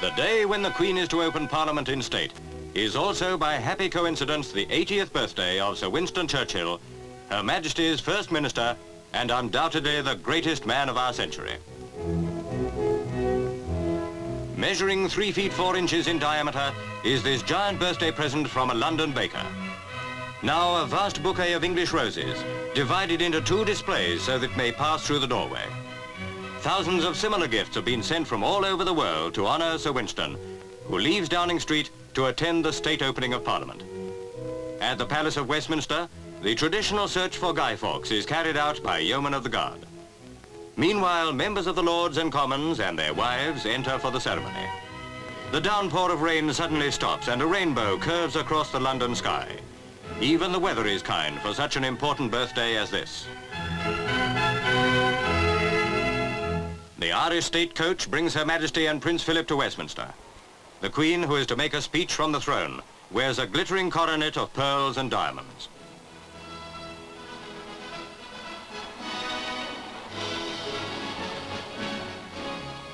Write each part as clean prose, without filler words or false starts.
The day when the Queen is to open Parliament in state is also, by happy coincidence, the 80th birthday of Sir Winston Churchill, Her Majesty's First Minister, and undoubtedly the greatest man of our century. Measuring 3 feet 4 inches in diameter is this giant birthday present from a London baker. Now a vast bouquet of English roses, divided into 2 displays so that it may pass through the doorway. Thousands of similar gifts have been sent from all over the world to honour Sir Winston, who leaves Downing Street to attend the state opening of Parliament. At the Palace of Westminster, the traditional search for Guy Fawkes is carried out by yeomen of the guard. Meanwhile, members of the Lords and Commons and their wives enter for the ceremony. The downpour of rain suddenly stops and a rainbow curves across the London sky. Even the weather is kind for such an important birthday as this. The Irish state coach brings Her Majesty and Prince Philip to Westminster. The Queen, who is to make a speech from the throne, wears a glittering coronet of pearls and diamonds.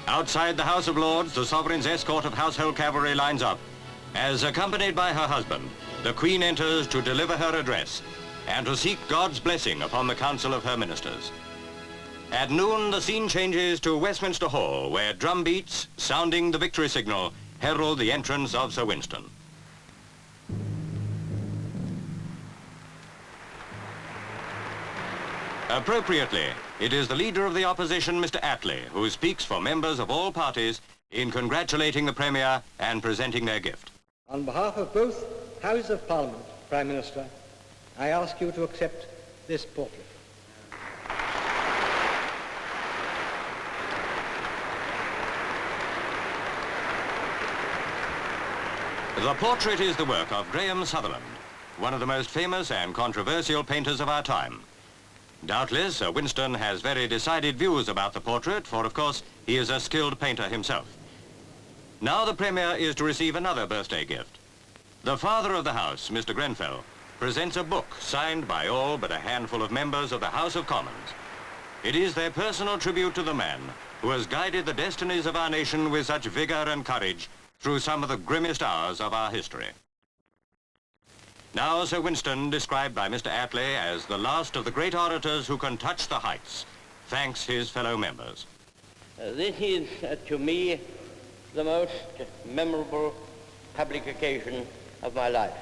Outside the House of Lords, the Sovereign's escort of household cavalry lines up, as, accompanied by her husband, the Queen enters to deliver her address and to seek God's blessing upon the Council of her Ministers. At noon, the scene changes to Westminster Hall, where drum beats, sounding the victory signal, herald the entrance of Sir Winston. Appropriately, it is the leader of the opposition, Mr Attlee, who speaks for members of all parties in congratulating the Premier and presenting their gift. On behalf of both Houses of Parliament, Prime Minister, I ask you to accept this portrait. The portrait is the work of Graham Sutherland, one of the most famous and controversial painters of our time. Doubtless, Sir Winston has very decided views about the portrait, for of course he is a skilled painter himself. Now the Premier is to receive another birthday gift. The father of the house, Mr Grenfell, presents a book signed by all but a handful of members of the House of Commons. It is their personal tribute to the man who has guided the destinies of our nation with such vigour and courage through some of the grimmest hours of our history. Now Sir Winston, described by Mr Attlee as the last of the great orators who can touch the heights, thanks his fellow members. This is, to me, the most memorable public occasion of my life.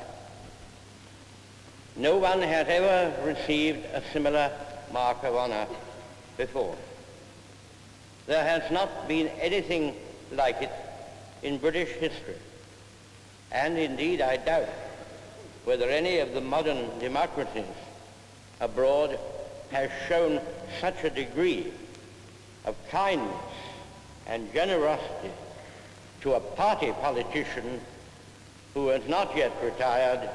No one has ever received a similar mark of honour before. There has not been anything like it in British history, and indeed I doubt whether any of the modern democracies abroad has shown such a degree of kindness and generosity to a party politician who has not yet retired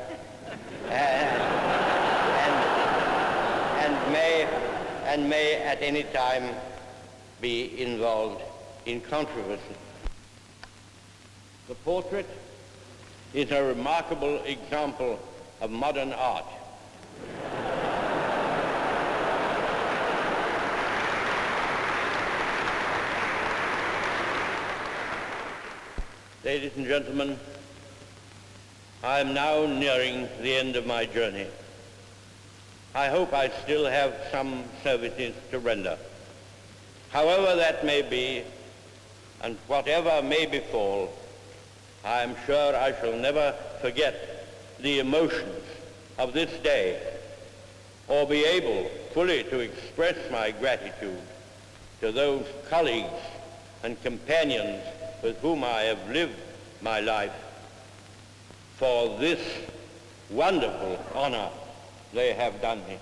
and may at any time be involved in controversy. The portrait is a remarkable example of modern art. Ladies and gentlemen, I am now nearing the end of my journey. I hope I still have some services to render. However that may be, and whatever may befall, I am sure I shall never forget the emotions of this day or be able fully to express my gratitude to those colleagues and companions with whom I have lived my life for this wonderful honor they have done me.